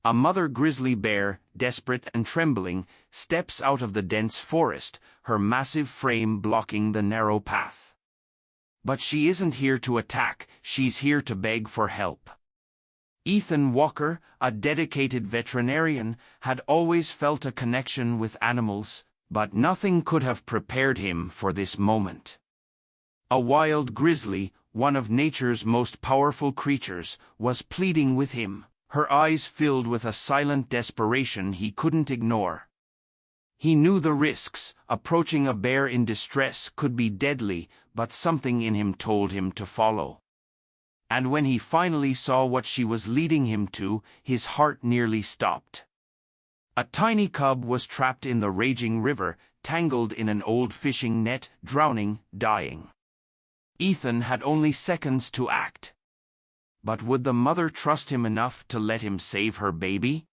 A mother grizzly bear, desperate and trembling, steps out of the dense forest, her massive frame blocking the narrow path. But she isn't here to attack, she's here to beg for help. Ethan Walker, a dedicated veterinarian, had always felt a connection with animals, but nothing could have prepared him for this moment. A wild grizzly, one of nature's most powerful creatures, was pleading with him, her eyes filled with a silent desperation he couldn't ignore. He knew the risks. Approaching a bear in distress could be deadly, but something in him told him to follow. And when he finally saw what she was leading him to, his heart nearly stopped. A tiny cub was trapped in the raging river, tangled in an old fishing net, drowning, dying. Ethan had only seconds to act. But would the mother trust him enough to let him save her baby?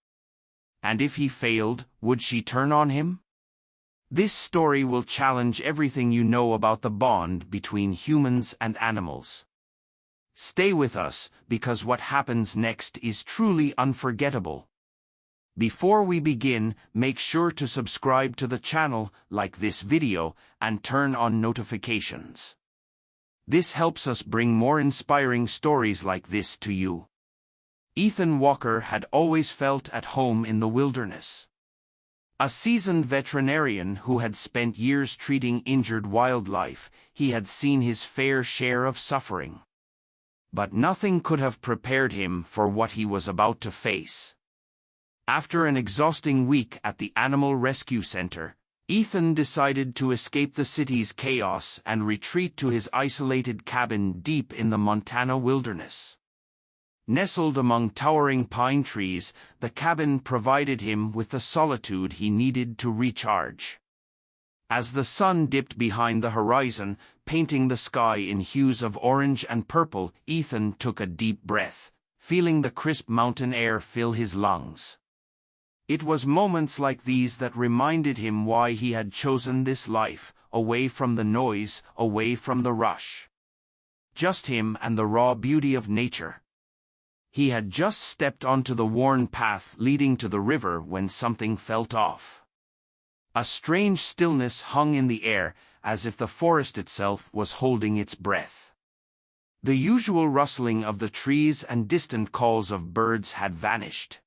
And if he failed, would she turn on him? This story will challenge everything you know about the bond between humans and animals. Stay with us, because what happens next is truly unforgettable. Before we begin, make sure to subscribe to the channel, like this video, and turn on notifications. This helps us bring more inspiring stories like this to you. Ethan Walker had always felt at home in the wilderness. A seasoned veterinarian who had spent years treating injured wildlife, he had seen his fair share of suffering. But nothing could have prepared him for what he was about to face. After an exhausting week at the Animal Rescue Center, Ethan decided to escape the city's chaos and retreat to his isolated cabin deep in the Montana wilderness. Nestled among towering pine trees, the cabin provided him with the solitude he needed to recharge. As the sun dipped behind the horizon, painting the sky in hues of orange and purple, Ethan took a deep breath, feeling the crisp mountain air fill his lungs. It was moments like these that reminded him why he had chosen this life, away from the noise, away from the rush. Just him and the raw beauty of nature. He had just stepped onto the worn path leading to the river when something felt off. A strange stillness hung in the air, as if the forest itself was holding its breath. The usual rustling of the trees and distant calls of birds had vanished.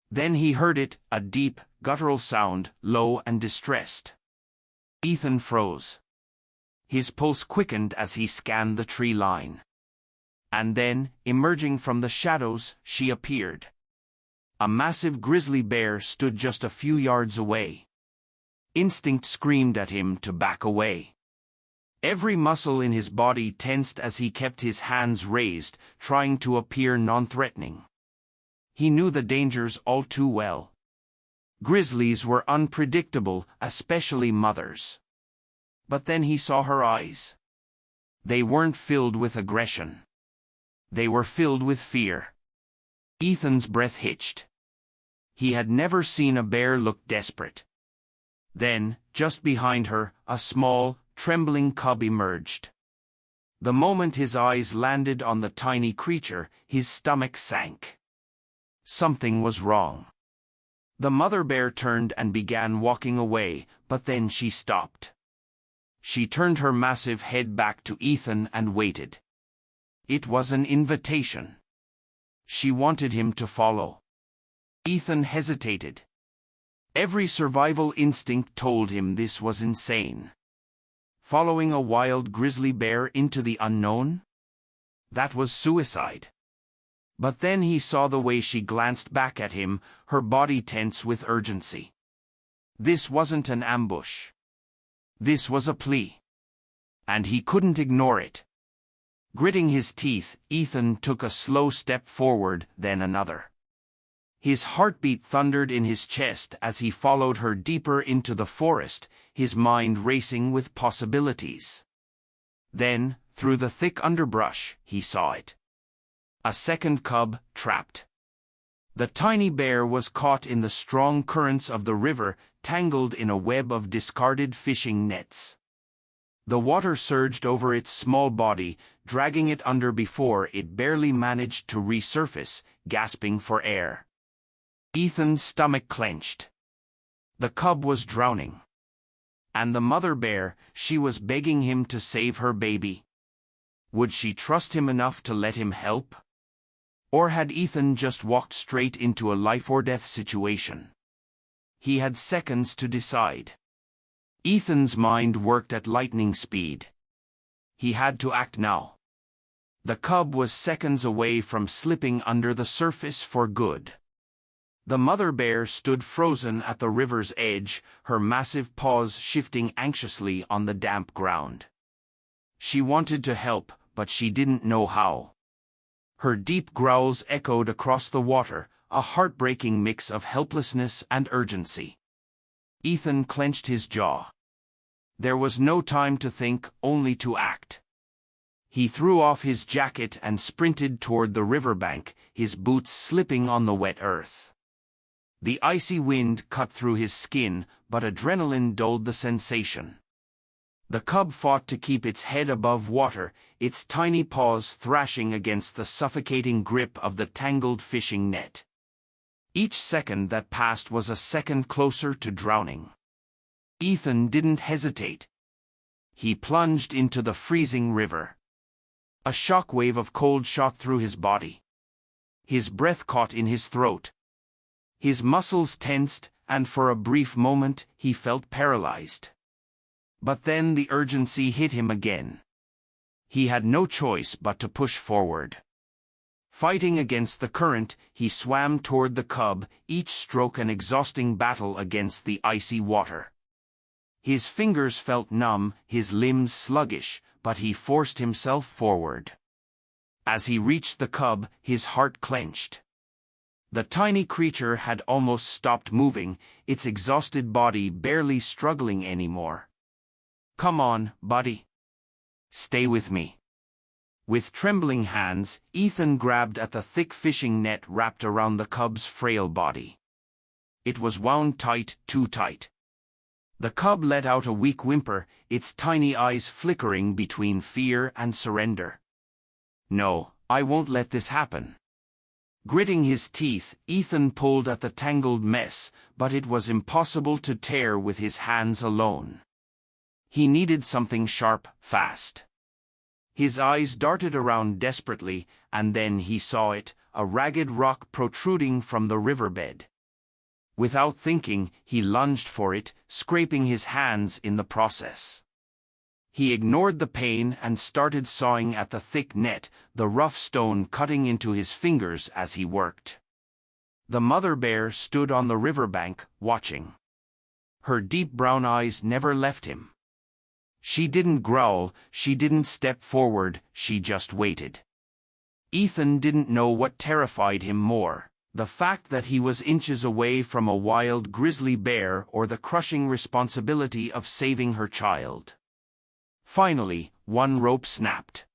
Then he heard it, a deep, guttural sound, low and distressed. Ethan froze. His pulse quickened as he scanned the tree line. And then, emerging from the shadows, she appeared. A massive grizzly bear stood just a few yards away. Instinct screamed at him to back away. Every muscle in his body tensed as he kept his hands raised, trying to appear non-threatening. He knew the dangers all too well. Grizzlies were unpredictable, especially mothers. But then he saw her eyes. They weren't filled with aggression. They were filled with fear. Ethan's breath hitched. He had never seen a bear look desperate. Then, just behind her, a small, trembling cub emerged. The moment his eyes landed on the tiny creature, his stomach sank. Something was wrong. The mother bear turned and began walking away, but then she stopped. She turned her massive head back to Ethan and waited. It was an invitation. She wanted him to follow. Ethan hesitated. Every survival instinct told him this was insane. Following a wild grizzly bear into the unknown? That was suicide. But then he saw the way she glanced back at him, her body tense with urgency. This wasn't an ambush. This was a plea. And he couldn't ignore it. Gritting his teeth, Ethan took a slow step forward, then another. His heartbeat thundered in his chest as he followed her deeper into the forest, his mind racing with possibilities. Then, through the thick underbrush, he saw it. A second cub, trapped. The tiny bear was caught in the strong currents of the river, tangled in a web of discarded fishing nets. The water surged over its small body, dragging it under before it barely managed to resurface, gasping for air. Ethan's stomach clenched. The cub was drowning. And the mother bear, she was begging him to save her baby. Would she trust him enough to let him help? Or had Ethan just walked straight into a life-or-death situation? He had seconds to decide. Ethan's mind worked at lightning speed. He had to act now. The cub was seconds away from slipping under the surface for good. The mother bear stood frozen at the river's edge, her massive paws shifting anxiously on the damp ground. She wanted to help, but she didn't know how. Her deep growls echoed across the water, a heartbreaking mix of helplessness and urgency. Ethan clenched his jaw. There was no time to think, only to act. He threw off his jacket and sprinted toward the riverbank, his boots slipping on the wet earth. The icy wind cut through his skin, but adrenaline dulled the sensation. The cub fought to keep its head above water, its tiny paws thrashing against the suffocating grip of the tangled fishing net. Each second that passed was a second closer to drowning. Ethan didn't hesitate. He plunged into the freezing river. A shockwave of cold shot through his body. His breath caught in his throat. His muscles tensed, and for a brief moment he felt paralyzed. But then the urgency hit him again. He had no choice but to push forward. Fighting against the current, he swam toward the cub, each stroke an exhausting battle against the icy water. His fingers felt numb, his limbs sluggish, but he forced himself forward. As he reached the cub, his heart clenched. The tiny creature had almost stopped moving, its exhausted body barely struggling anymore. "Come on, buddy. Stay with me." With trembling hands, Ethan grabbed at the thick fishing net wrapped around the cub's frail body. It was wound tight, too tight. The cub let out a weak whimper, its tiny eyes flickering between fear and surrender. "No, I won't let this happen." Gritting his teeth, Ethan pulled at the tangled mess, but it was impossible to tear with his hands alone. He needed something sharp, fast. His eyes darted around desperately, and then he saw it, a ragged rock protruding from the riverbed. Without thinking, he lunged for it, scraping his hands in the process. He ignored the pain and started sawing at the thick net, the rough stone cutting into his fingers as he worked. The mother bear stood on the riverbank, watching. Her deep brown eyes never left him. She didn't growl, she didn't step forward, she just waited. Ethan didn't know what terrified him more, the fact that he was inches away from a wild grizzly bear or the crushing responsibility of saving her child. Finally, one rope snapped.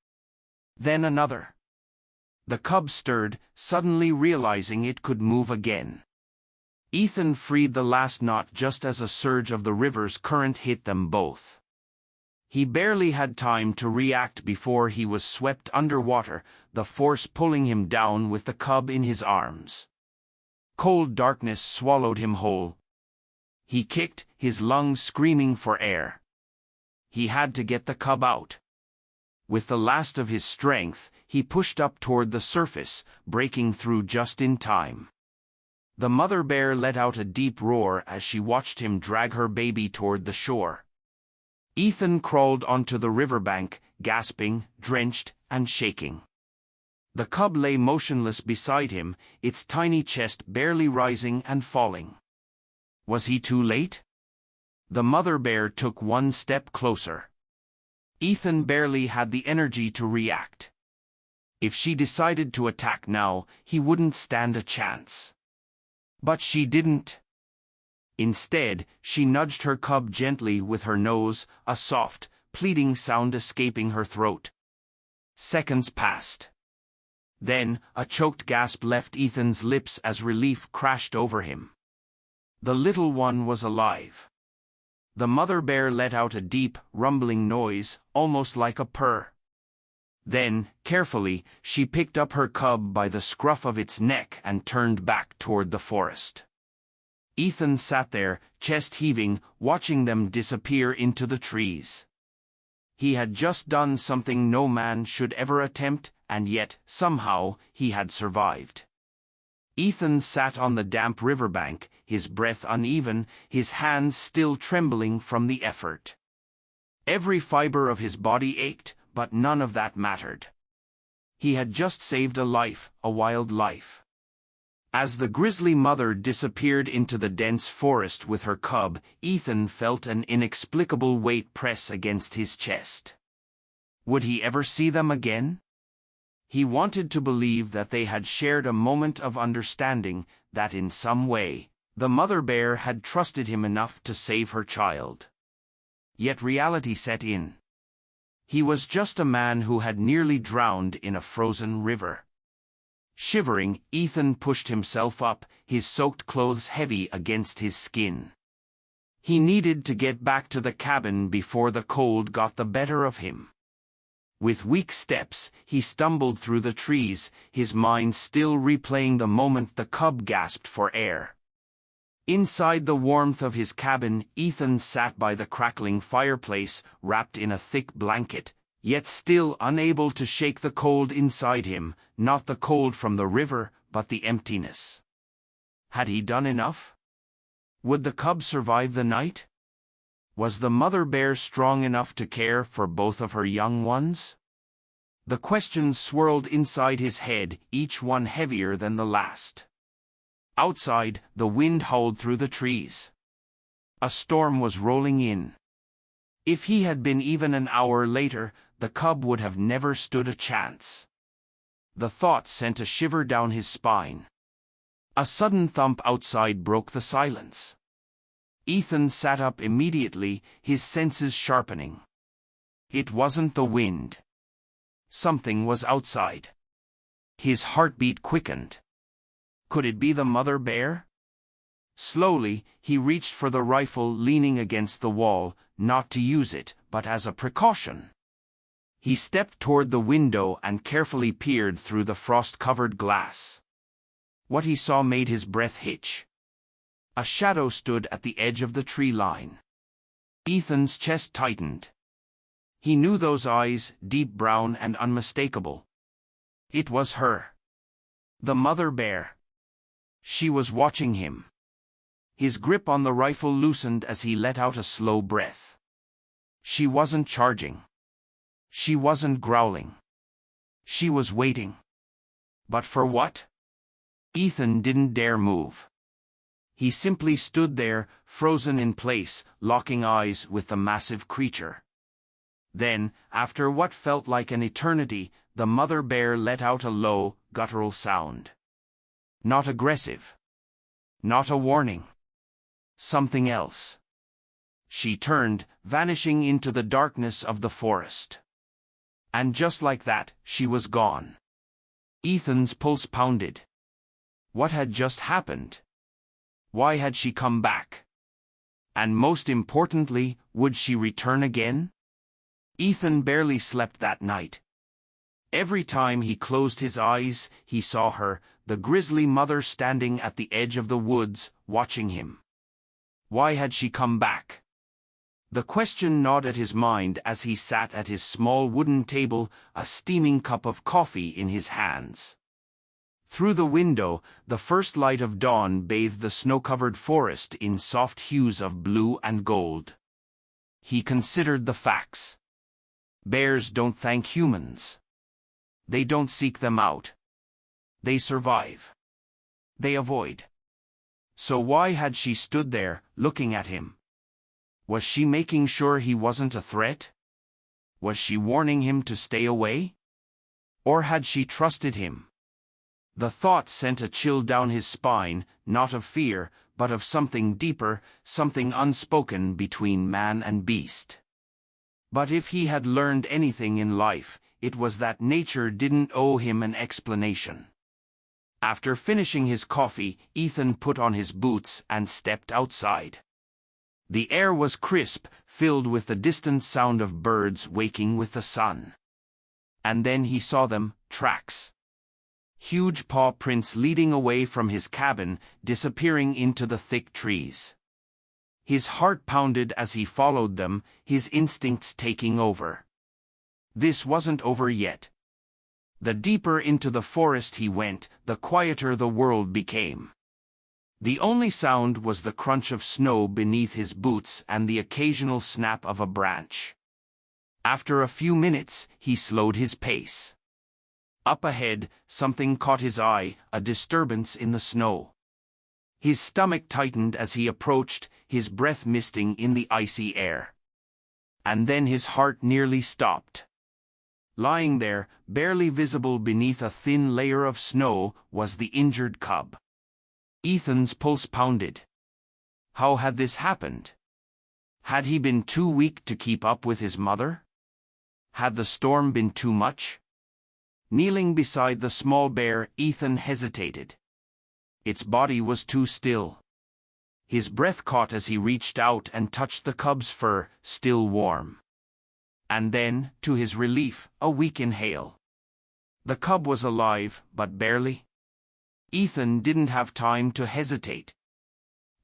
Then another. The cub stirred, suddenly realizing it could move again. Ethan freed the last knot just as a surge of the river's current hit them both. He barely had time to react before he was swept underwater, the force pulling him down with the cub in his arms. Cold darkness swallowed him whole. He kicked, his lungs screaming for air. He had to get the cub out. With the last of his strength, he pushed up toward the surface, breaking through just in time. The mother bear let out a deep roar as she watched him drag her baby toward the shore. Ethan crawled onto the riverbank, gasping, drenched, and shaking. The cub lay motionless beside him, its tiny chest barely rising and falling. Was he too late? The mother bear took one step closer. Ethan barely had the energy to react. If she decided to attack now, he wouldn't stand a chance. But she didn't. Instead, she nudged her cub gently with her nose, a soft, pleading sound escaping her throat. Seconds passed. Then, a choked gasp left Ethan's lips as relief crashed over him. The little one was alive. The mother bear let out a deep, rumbling noise, almost like a purr. Then, carefully, she picked up her cub by the scruff of its neck and turned back toward the forest. Ethan sat there, chest heaving, watching them disappear into the trees. He had just done something no man should ever attempt, and yet, somehow, he had survived. Ethan sat on the damp riverbank, his breath uneven, his hands still trembling from the effort. Every fiber of his body ached, but none of that mattered. He had just saved a life, a wild life. As the grisly mother disappeared into the dense forest with her cub, Ethan felt an inexplicable weight press against his chest. Would he ever see them again? He wanted to believe that they had shared a moment of understanding, that in some way, the mother bear had trusted him enough to save her child. Yet reality set in. He was just a man who had nearly drowned in a frozen river. Shivering, Ethan pushed himself up, his soaked clothes heavy against his skin. He needed to get back to the cabin before the cold got the better of him. With weak steps, he stumbled through the trees, his mind still replaying the moment the cub gasped for air. Inside the warmth of his cabin, Ethan sat by the crackling fireplace, wrapped in a thick blanket, yet still unable to shake the cold inside him, not the cold from the river, but the emptiness. Had he done enough? Would the cub survive the night? Was the mother bear strong enough to care for both of her young ones? The questions swirled inside his head, each one heavier than the last. Outside, the wind howled through the trees. A storm was rolling in. If he had been even an hour later, the cub would have never stood a chance. The thought sent a shiver down his spine. A sudden thump outside broke the silence. Ethan sat up immediately, his senses sharpening. It wasn't the wind. Something was outside. His heartbeat quickened. Could it be the mother bear? Slowly, he reached for the rifle leaning against the wall, not to use it, but as a precaution. He stepped toward the window and carefully peered through the frost-covered glass. What he saw made his breath hitch. A shadow stood at the edge of the tree line. Ethan's chest tightened. He knew those eyes, deep brown and unmistakable. It was her. The mother bear. She was watching him. His grip on the rifle loosened as he let out a slow breath. She wasn't charging. She wasn't growling. She was waiting. But for what? Ethan didn't dare move. He simply stood there, frozen in place, locking eyes with the massive creature. Then, after what felt like an eternity, the mother bear let out a low, guttural sound. Not aggressive. Not a warning. Something else. She turned, vanishing into the darkness of the forest. And just like that, she was gone. Ethan's pulse pounded. What had just happened? Why had she come back? And most importantly, would she return again? Ethan barely slept that night. Every time he closed his eyes, he saw her, the grisly mother standing at the edge of the woods, watching him. Why had she come back? The question gnawed at his mind as he sat at his small wooden table, a steaming cup of coffee in his hands. Through the window, the first light of dawn bathed the snow-covered forest in soft hues of blue and gold. He considered the facts. Bears don't thank humans. They don't seek them out. They survive. They avoid. So why had she stood there, looking at him? Was she making sure he wasn't a threat? Was she warning him to stay away? Or had she trusted him? The thought sent a chill down his spine, not of fear, but of something deeper, something unspoken between man and beast. But if he had learned anything in life, it was that nature didn't owe him an explanation. After finishing his coffee, Ethan put on his boots and stepped outside. The air was crisp, filled with the distant sound of birds waking with the sun. And then he saw them, tracks. Huge paw prints leading away from his cabin, disappearing into the thick trees. His heart pounded as he followed them, his instincts taking over. This wasn't over yet. The deeper into the forest he went, the quieter the world became. The only sound was the crunch of snow beneath his boots and the occasional snap of a branch. After a few minutes, he slowed his pace. Up ahead, something caught his eye, a disturbance in the snow. His stomach tightened as he approached, his breath misting in the icy air. And then his heart nearly stopped. Lying there, barely visible beneath a thin layer of snow, was the injured cub. Ethan's pulse pounded. How had this happened? Had he been too weak to keep up with his mother? Had the storm been too much? Kneeling beside the small bear, Ethan hesitated. Its body was too still. His breath caught as he reached out and touched the cub's fur, still warm. And then, to his relief, a weak inhale. The cub was alive, but barely. Ethan didn't have time to hesitate.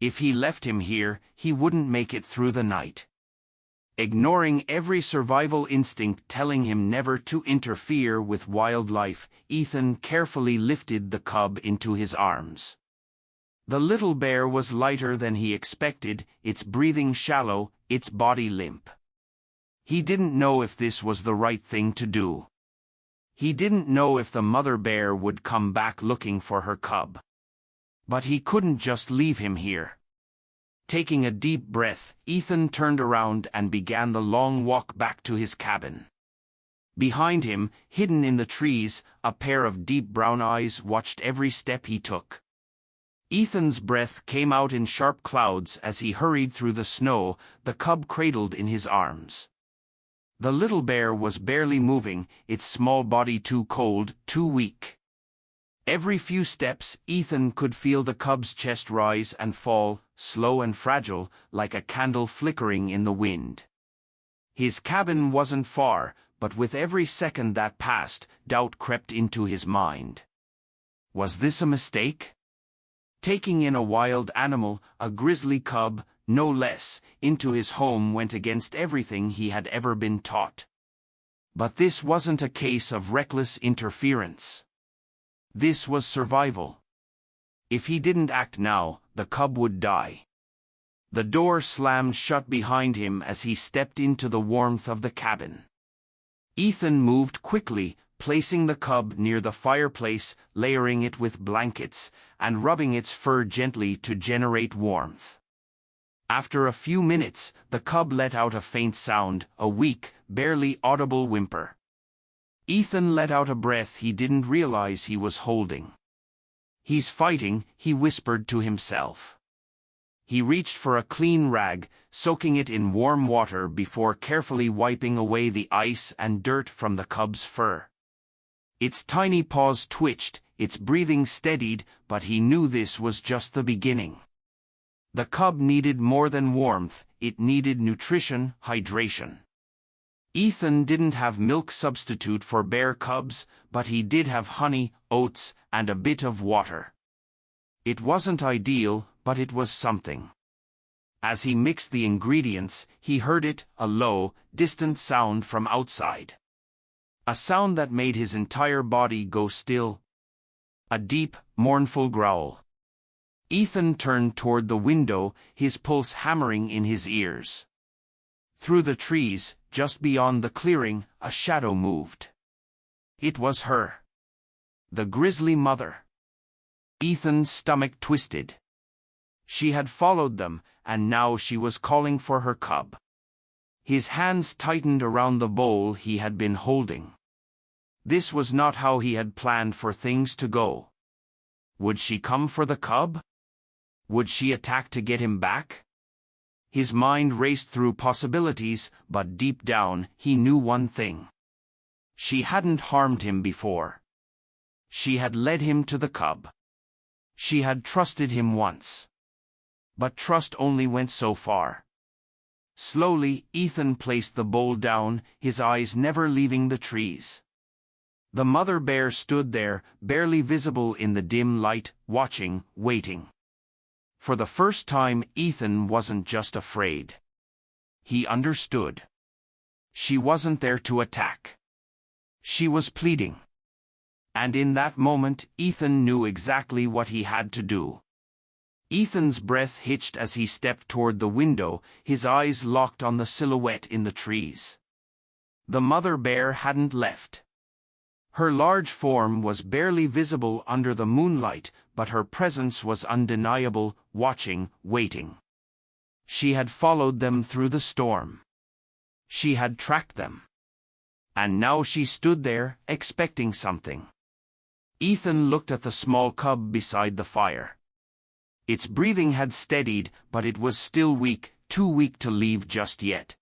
If he left him here, he wouldn't make it through the night. Ignoring every survival instinct telling him never to interfere with wildlife, Ethan carefully lifted the cub into his arms. The little bear was lighter than he expected, its breathing shallow, its body limp. He didn't know if this was the right thing to do. He didn't know if the mother bear would come back looking for her cub. But he couldn't just leave him here. Taking a deep breath, Ethan turned around and began the long walk back to his cabin. Behind him, hidden in the trees, a pair of deep brown eyes watched every step he took. Ethan's breath came out in sharp clouds as he hurried through the snow, the cub cradled in his arms. The little bear was barely moving, its small body too cold, too weak. Every few steps, Ethan could feel the cub's chest rise and fall, slow and fragile, like a candle flickering in the wind. His cabin wasn't far, but with every second that passed, doubt crept into his mind. Was this a mistake? Taking in a wild animal, a grizzly cub, no less, into his home went against everything he had ever been taught. But this wasn't a case of reckless interference. This was survival. If he didn't act now, the cub would die. The door slammed shut behind him as he stepped into the warmth of the cabin. Ethan moved quickly, placing the cub near the fireplace, layering it with blankets, and rubbing its fur gently to generate warmth. After a few minutes, the cub let out a faint sound, a weak, barely audible whimper. Ethan let out a breath he didn't realize he was holding. "He's fighting," he whispered to himself. He reached for a clean rag, soaking it in warm water before carefully wiping away the ice and dirt from the cub's fur. Its tiny paws twitched, its breathing steadied, but he knew this was just the beginning. The cub needed more than warmth, it needed nutrition, hydration. Ethan didn't have milk substitute for bear cubs, but he did have honey, oats, and a bit of water. It wasn't ideal, but it was something. As he mixed the ingredients, he heard it, a low, distant sound from outside. A sound that made his entire body go still. A deep, mournful growl. Ethan turned toward the window, his pulse hammering in his ears. Through the trees, just beyond the clearing, a shadow moved. It was her. The grizzly mother. Ethan's stomach twisted. She had followed them, and now she was calling for her cub. His hands tightened around the bowl he had been holding. This was not how he had planned for things to go. Would she come for the cub? Would she attack to get him back? His mind raced through possibilities, but deep down, he knew one thing. She hadn't harmed him before. She had led him to the cub. She had trusted him once. But trust only went so far. Slowly, Ethan placed the bowl down, his eyes never leaving the trees. The mother bear stood there, barely visible in the dim light, watching, waiting. For the first time, Ethan wasn't just afraid. He understood. She wasn't there to attack. She was pleading. And in that moment, Ethan knew exactly what he had to do. Ethan's breath hitched as he stepped toward the window, his eyes locked on the silhouette in the trees. The mother bear hadn't left. Her large form was barely visible under the moonlight, but her presence was undeniable, watching, waiting. She had followed them through the storm. She had tracked them. And now she stood there, expecting something. Ethan looked at the small cub beside the fire. Its breathing had steadied, but it was still weak, too weak to leave just yet.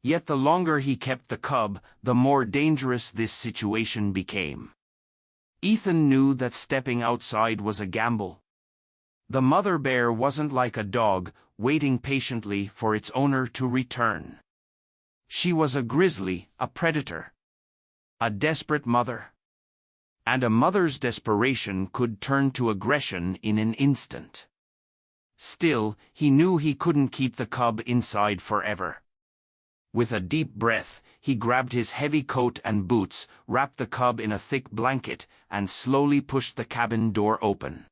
Yet the longer he kept the cub, the more dangerous this situation became. Ethan knew that stepping outside was a gamble. The mother bear wasn't like a dog, waiting patiently for its owner to return. She was a grizzly, a predator. A desperate mother. And a mother's desperation could turn to aggression in an instant. Still, he knew he couldn't keep the cub inside forever. With a deep breath, he grabbed his heavy coat and boots, wrapped the cub in a thick blanket, and slowly pushed the cabin door open.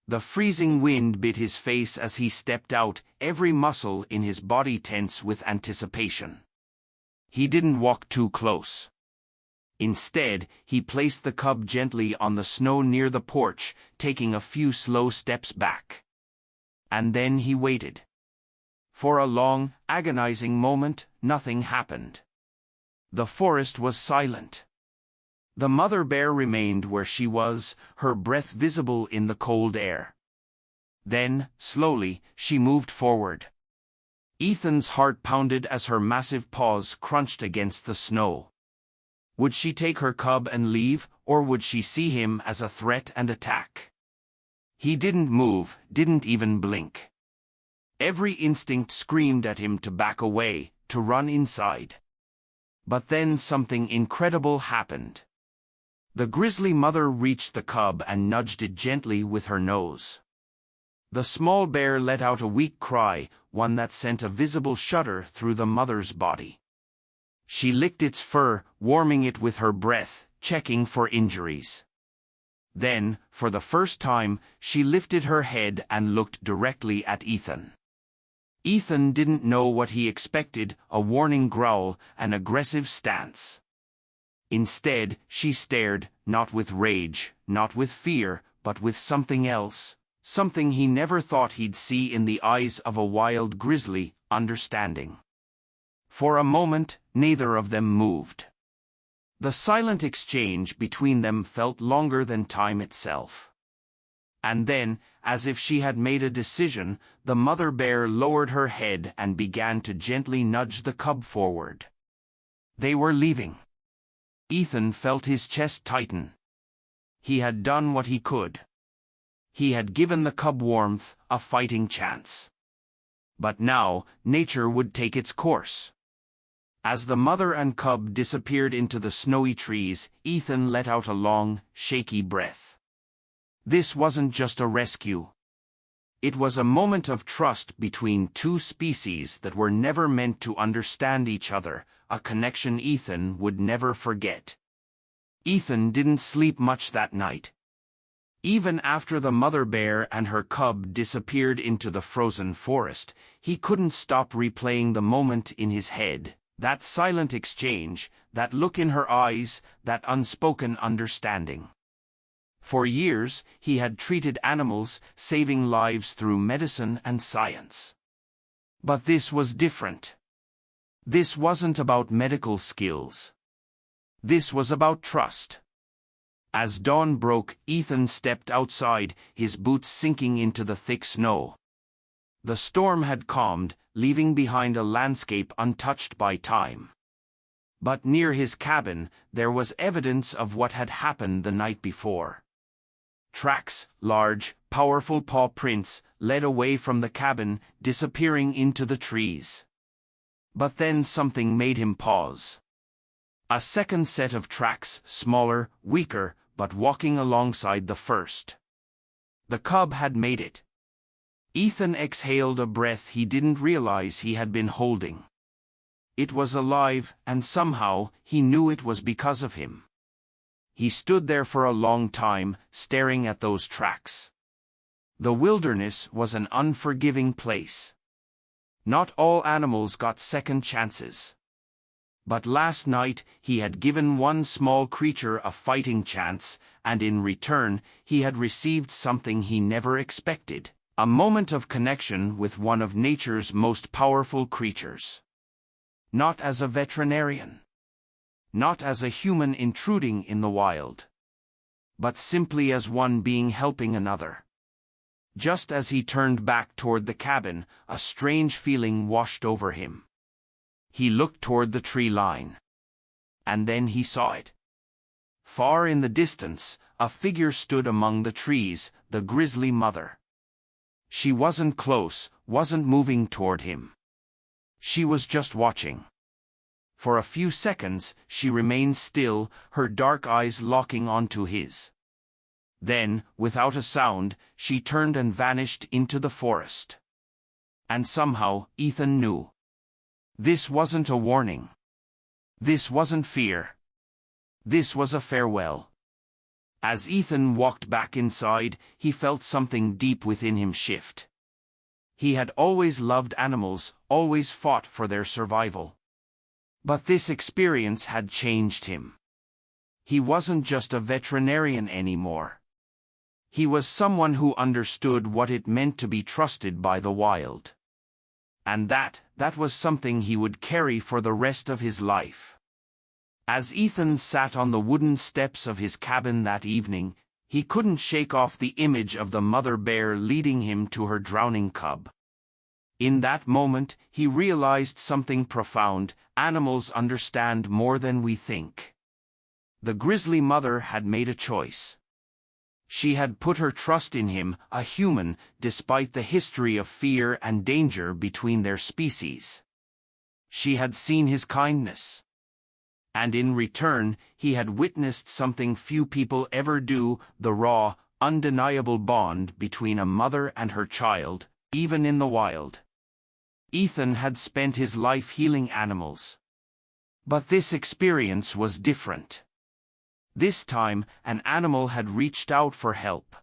The freezing wind bit his face as he stepped out, every muscle in his body tense with anticipation. He didn't walk too close. Instead, he placed the cub gently on the snow near the porch, taking a few slow steps back. And then he waited. For a long, agonizing moment, nothing happened. The forest was silent. The mother bear remained where she was, her breath visible in the cold air. Then, slowly, she moved forward. Ethan's heart pounded as her massive paws crunched against the snow. Would she take her cub and leave, or would she see him as a threat and attack? He didn't move, didn't even blink. Every instinct screamed at him to back away, to run inside. But then something incredible happened. The grizzly mother reached the cub and nudged it gently with her nose. The small bear let out a weak cry, one that sent a visible shudder through the mother's body. She licked its fur, warming it with her breath, checking for injuries. Then, for the first time, she lifted her head and looked directly at Ethan. Ethan didn't know what he expected, a warning growl, an aggressive stance. Instead, she stared, not with rage, not with fear, but with something else, something he never thought he'd see in the eyes of a wild grizzly, understanding. For a moment, neither of them moved. The silent exchange between them felt longer than time itself. And then, as if she had made a decision, the mother bear lowered her head and began to gently nudge the cub forward. They were leaving. Ethan felt his chest tighten. He had done what he could. He had given the cub warmth, a fighting chance. But now, nature would take its course. As the mother and cub disappeared into the snowy trees, Ethan let out a long, shaky breath. This wasn't just a rescue. It was a moment of trust between two species that were never meant to understand each other, a connection Ethan would never forget. Ethan didn't sleep much that night. Even after the mother bear and her cub disappeared into the frozen forest, he couldn't stop replaying the moment in his head. That silent exchange, that look in her eyes, that unspoken understanding. For years, he had treated animals, saving lives through medicine and science. But this was different. This wasn't about medical skills. This was about trust. As dawn broke, Ethan stepped outside, his boots sinking into the thick snow. The storm had calmed, leaving behind a landscape untouched by time. But near his cabin, there was evidence of what had happened the night before. Tracks, large, powerful paw prints, led away from the cabin, disappearing into the trees. But then something made him pause. A second set of tracks, smaller, weaker, but walking alongside the first. The cub had made it. Ethan exhaled a breath he didn't realize he had been holding. It was alive, and somehow, he knew it was because of him. He stood there for a long time, staring at those tracks. The wilderness was an unforgiving place. Not all animals got second chances. But last night, he had given one small creature a fighting chance, and in return, he had received something he never expected. A moment of connection with one of nature's most powerful creatures. Not as a veterinarian. Not as a human intruding in the wild. But simply as one being helping another. Just as he turned back toward the cabin, a strange feeling washed over him. He looked toward the tree line. And then he saw it. Far in the distance, a figure stood among the trees, the grizzly mother. She wasn't close, wasn't moving toward him. She was just watching. For a few seconds, she remained still, her dark eyes locking onto his. Then, without a sound, she turned and vanished into the forest. And somehow, Ethan knew. This wasn't a warning. This wasn't fear. This was a farewell. As Ethan walked back inside, he felt something deep within him shift. He had always loved animals, always fought for their survival. But this experience had changed him. He wasn't just a veterinarian anymore. He was someone who understood what it meant to be trusted by the wild. And that was something he would carry for the rest of his life. As Ethan sat on the wooden steps of his cabin that evening, he couldn't shake off the image of the mother bear leading him to her drowning cub. In that moment, he realized something profound: animals understand more than we think. The grizzly mother had made a choice. She had put her trust in him, a human, despite the history of fear and danger between their species. She had seen his kindness. And in return, he had witnessed something few people ever do: the raw, undeniable bond between a mother and her child, even in the wild. Ethan had spent his life healing animals. But this experience was different. This time, an animal had reached out for help.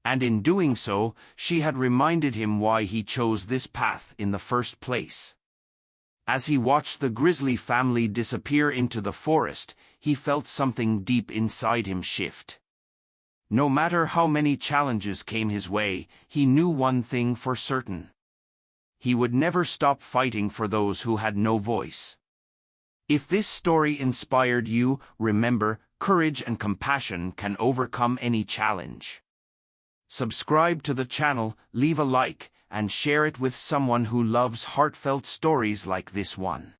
And in doing so, she had reminded him why he chose this path in the first place. As he watched the grizzly family disappear into the forest, he felt something deep inside him shift. No matter how many challenges came his way, he knew one thing for certain. He would never stop fighting for those who had no voice. If this story inspired you, remember, courage and compassion can overcome any challenge. Subscribe to the channel, leave a like, and share it with someone who loves heartfelt stories like this one.